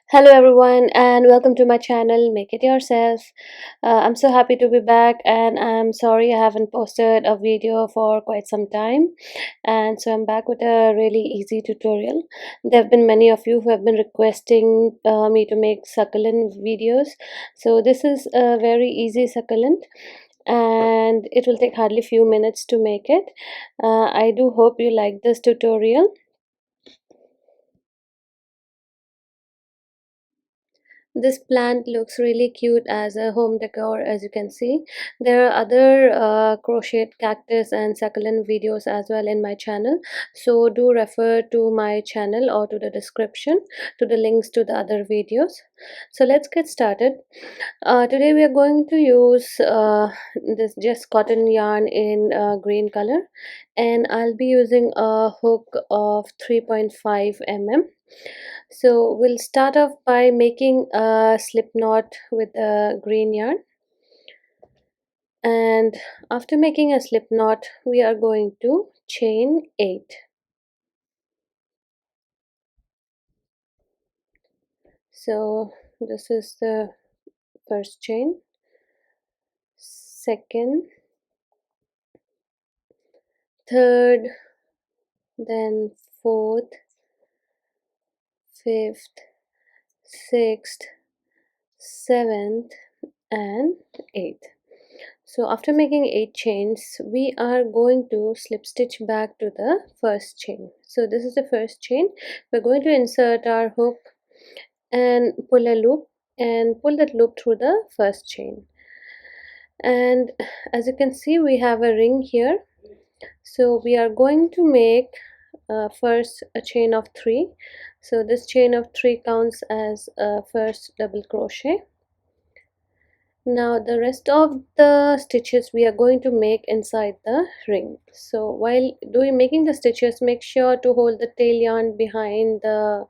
Hello everyone and welcome to my channel Make It Yourself. I'm so happy to be back and I'm sorry I haven't posted a video for quite some time, and so I'm back with a really easy tutorial. There have been many of you who have been requesting me to make succulent videos. So this is a very easy succulent and it will take hardly few minutes to make it. I do hope you like this tutorial. This plant looks really cute as a home decor, as you can see. There are other crochet cactus and succulent videos as well in my channel, so do refer to my channel or to the description to the links to the other videos. So let's get started. Today we are going to use this just cotton yarn in green color, and I'll be using a hook of 3.5 mm. So we'll start off by making a slip knot with the green yarn, and after making a slip knot we are going to chain 8. So this is the first chain, second, third, then fourth, fifth, sixth, seventh and eighth. So after making 8 chains we are going to slip stitch back to the first chain. So this is the first chain. We're going to insert our hook and pull a loop and pull that loop through the first chain, and as you can see we have a ring here. So we are going to make first a chain of 3. So this chain of 3 counts as a first double crochet. Now the rest of the stitches we are going to make inside the ring. So while making the stitches, make sure to hold the tail yarn behind the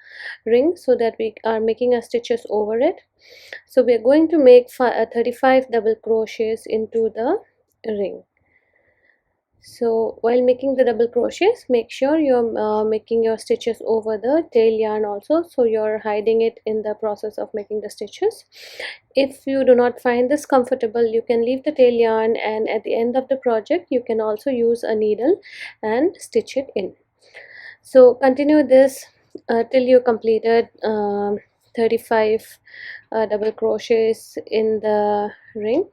ring so that we are making our stitches over it. So we are going to make 35 double crochets into the ring. So while making the double crochets, make sure you're making your stitches over the tail yarn also, so you're hiding it in the process of making the stitches. If you do not find this comfortable, you can leave the tail yarn, and at the end of the project you can also use a needle and stitch it in. So continue this till you completed 35 double crochets in the ring.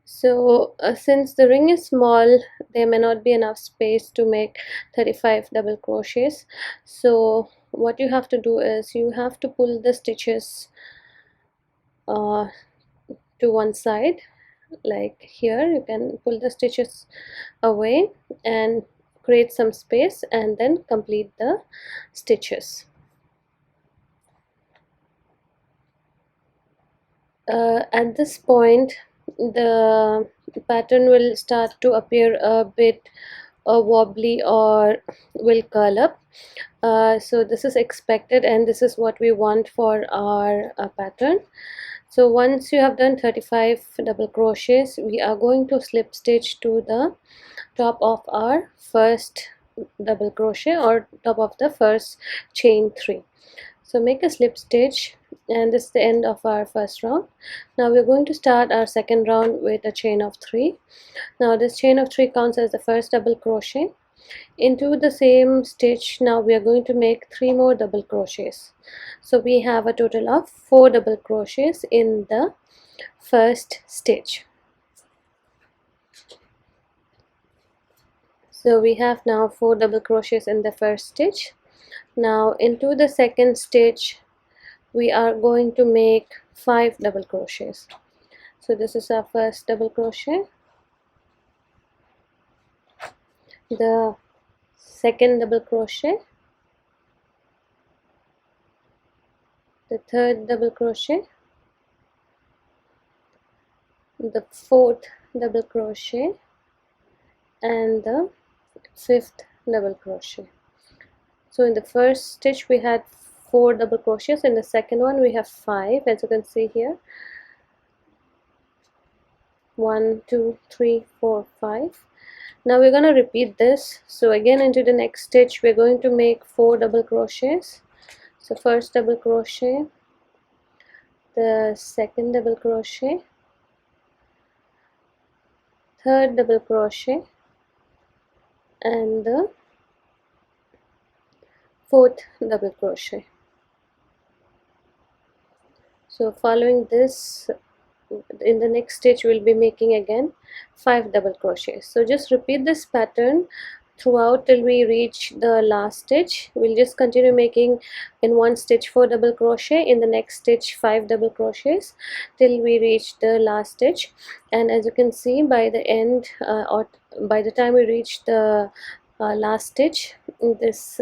So since the ring is small, there may not be enough space to make 35 double crochets. So what you have to do is you have to pull the stitches to one side, like here. You can pull the stitches away and create some space and then complete the stitches. At this point the pattern will start to appear a bit wobbly or will curl up. So this is expected and this is what we want for our pattern. So once you have done 35 double crochets, we are going to slip stitch to the top of our first double crochet or top of the first chain 3. So make a slip stitch, and this is the end of our first round. Now we're going to start our second round with a chain of 3. Now this chain of 3 counts as the first double crochet. Into the same stitch now we are going to make 3 more double crochets. So we have a total of 4 double crochets in the first stitch. So we have now 4 double crochets in the first stitch. Now into the second stitch we are going to make 5 double crochets. So this is our first double crochet, the second double crochet, the third double crochet, the fourth double crochet and the fifth double crochet. So in the first stitch we had 4 double crochets, in the second one we have 5, as you can see here. 1 2 3 4 5. Now we're going to repeat this. So again into the next stitch we're going to make 4 double crochets. So first double crochet, the second double crochet, third double crochet, and the fourth double crochet. So following this, in the next stitch we'll be making again 5 double crochets. So just repeat this pattern throughout till we reach the last stitch. We'll just continue making in one stitch 4 double crochet, in the next stitch 5 double crochets till we reach the last stitch. And as you can see, by the end or by the time we reach the last stitch, this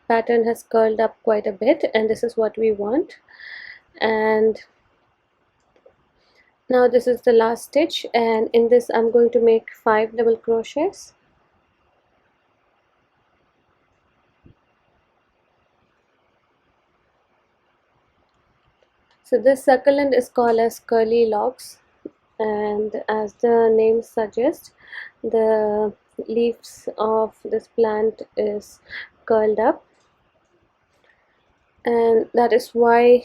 pattern has curled up quite a bit, and this is what we want. And now this is the last stitch, and in this I'm going to make 5 double crochets. So this succulent is called as curly locks, and as the name suggests, the leaves of this plant is curled up, and that is why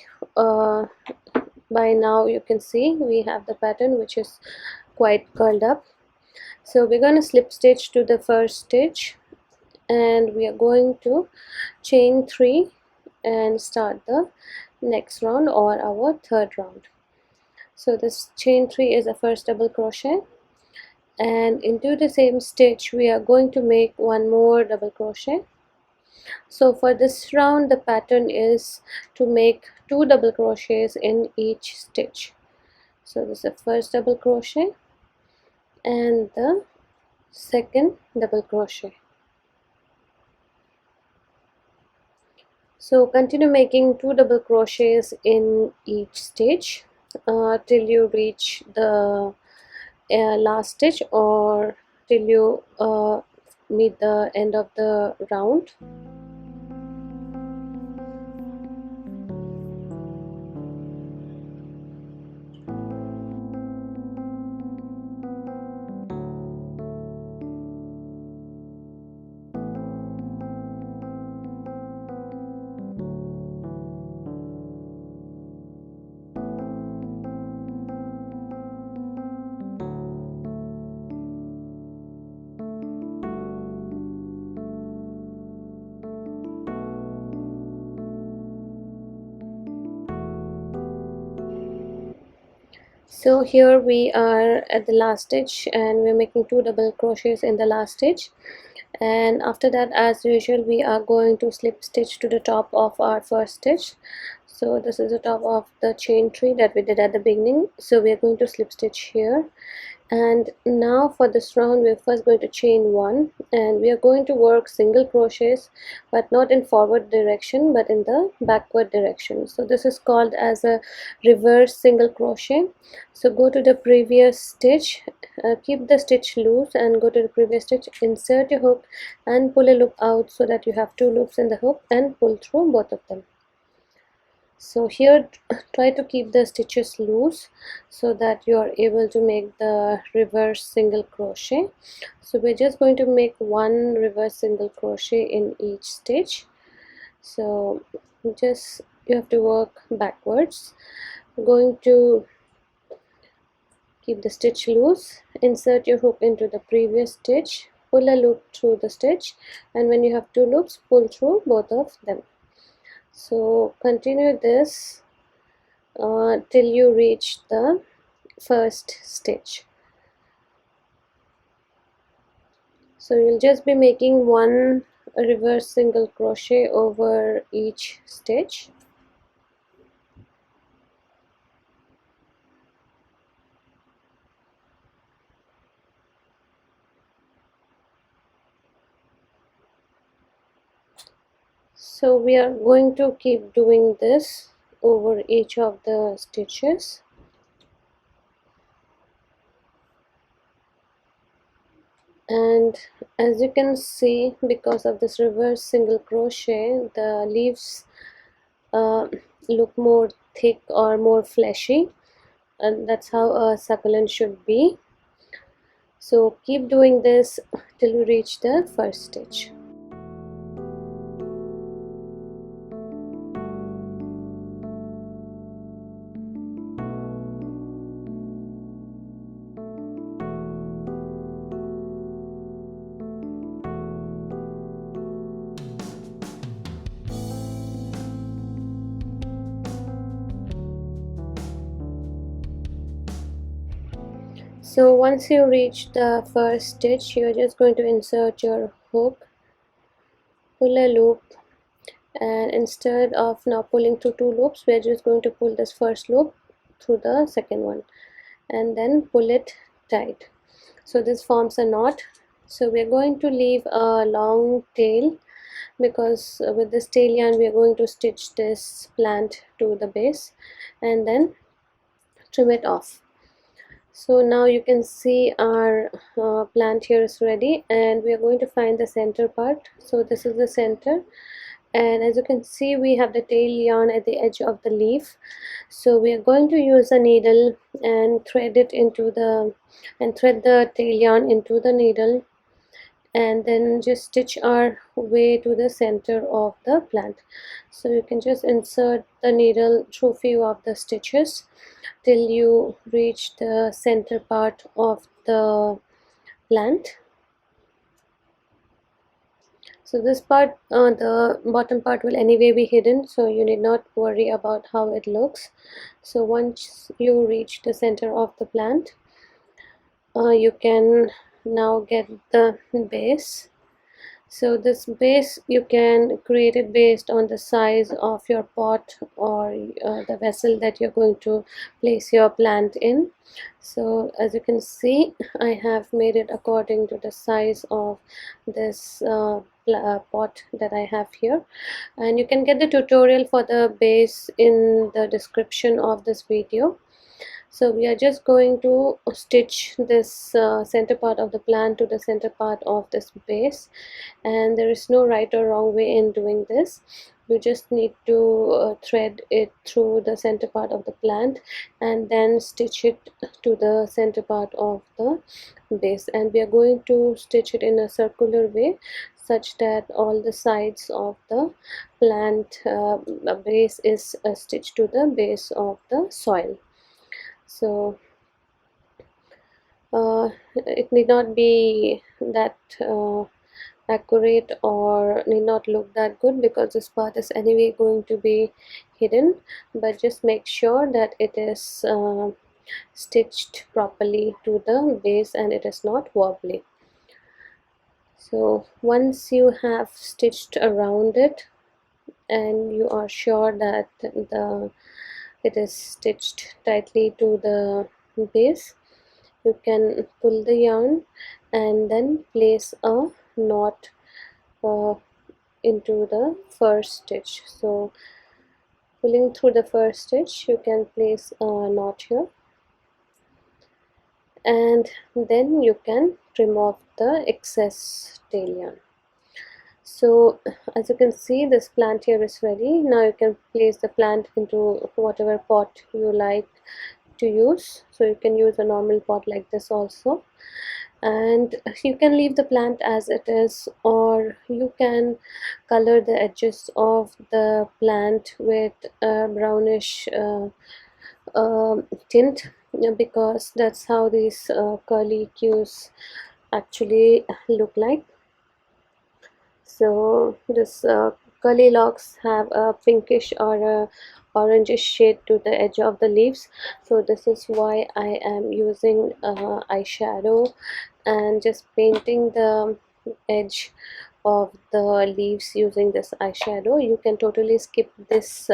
by now you can see we have the pattern which is quite curled up. So we're going to slip stitch to the first stitch, and we are going to chain 3 and start the next round or our third round. So this chain 3 is the first double crochet, and into the same stitch we are going to make one more double crochet. So for this round the pattern is to make 2 double crochets in each stitch. So this is the first double crochet and the second double crochet. So continue making 2 double crochets in each stitch till you reach the last stitch or till you meet the end of the round. So here we are at the last stitch, and we're making 2 double crochets in the last stitch, and after that, as usual, we are going to slip stitch to the top of our first stitch. So this is the top of the chain 3 that we did at the beginning, so we are going to slip stitch here. And now for this round we're first going to chain 1, and we are going to work single crochets, but not in forward direction but in the backward direction. So this is called as a reverse single crochet. So go to the previous stitch, keep the stitch loose and go to the previous stitch, insert your hook and pull a loop out so that you have 2 loops in the hook, and pull through both of them. So here try to keep the stitches loose so that you are able to make the reverse single crochet. So we're just going to make 1 reverse single crochet in each stitch. So just you have to work backwards. I'm going to keep the stitch loose, insert your hook into the previous stitch, pull a loop through the stitch, and when you have 2 loops, pull through both of them. So continue this till you reach the first stitch. So you'll just be making 1 reverse single crochet over each stitch. So we are going to keep doing this over each of the stitches. And as you can see, because of this reverse single crochet, the leaves look more thick or more fleshy, and that's how a succulent should be. So keep doing this till you reach the first stitch. So once you reach the first stitch, you're just going to insert your hook, pull a loop, and instead of now pulling through two loops, we're just going to pull this first loop through the second one and then pull it tight. So this forms a knot. So we're going to leave a long tail, because with this tail yarn we are going to stitch this plant to the base and then trim it off. So now you can see our plant here is ready, and we are going to find the center part. So this is the center, and as you can see we have the tail yarn at the edge of the leaf. So we are going to use a needle and thread the tail yarn into the needle, and then just stitch our way to the center of the plant. So you can just insert the needle through few of the stitches till you reach the center part of the plant. So this part, the bottom part will anyway be hidden, so you need not worry about how it looks. So once you reach the center of the plant, you can now get the base. So this base, you can create it based on the size of your pot or the vessel that you're going to place your plant in. So as you can see, I have made it according to the size of this pot that I have here, and you can get the tutorial for the base in the description of this video. So we are just going to stitch this center part of the plant to the center part of this base, and there is no right or wrong way in doing this. You just need to thread it through the center part of the plant and then stitch it to the center part of the base, and we are going to stitch it in a circular way such that all the sides of the plant base is stitched to the base of the soil. So it need not be that accurate or need not look that good, because this part is anyway going to be hidden, but just make sure that it is stitched properly to the base and it is not wobbly. So once you have stitched around it and you are sure that it is stitched tightly to the base, you can pull the yarn and then place a knot into the first stitch. So pulling through the first stitch, you can place a knot here, and then you can trim off the excess tail yarn. So as you can see, this plant here is ready. Now you can place the plant into whatever pot you like to use. So you can use a normal pot like this also, and you can leave the plant as it is, or you can color the edges of the plant with a brownish tint, because that's how these curly cues actually look like. So this curly locks have a pinkish or a orangish shade to the edge of the leaves, so this is why I am using eyeshadow and just painting the edge of the leaves using this eyeshadow. You can totally skip this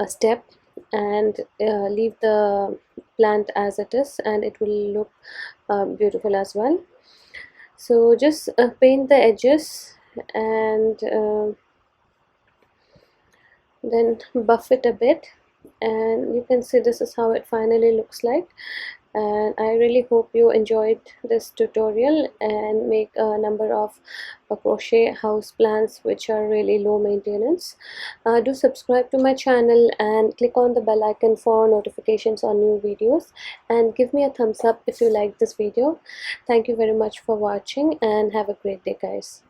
step and leave the plant as it is, and it will look beautiful as well. So just paint the edges and then buff it a bit, and you can see this is how it finally looks like. And I really hope you enjoyed this tutorial and make a number of crochet house plants which are really low maintenance. Do subscribe to my channel and click on the bell icon for notifications on new videos, and give me a thumbs up if you like this video. Thank you very much for watching, and have a great day, guys.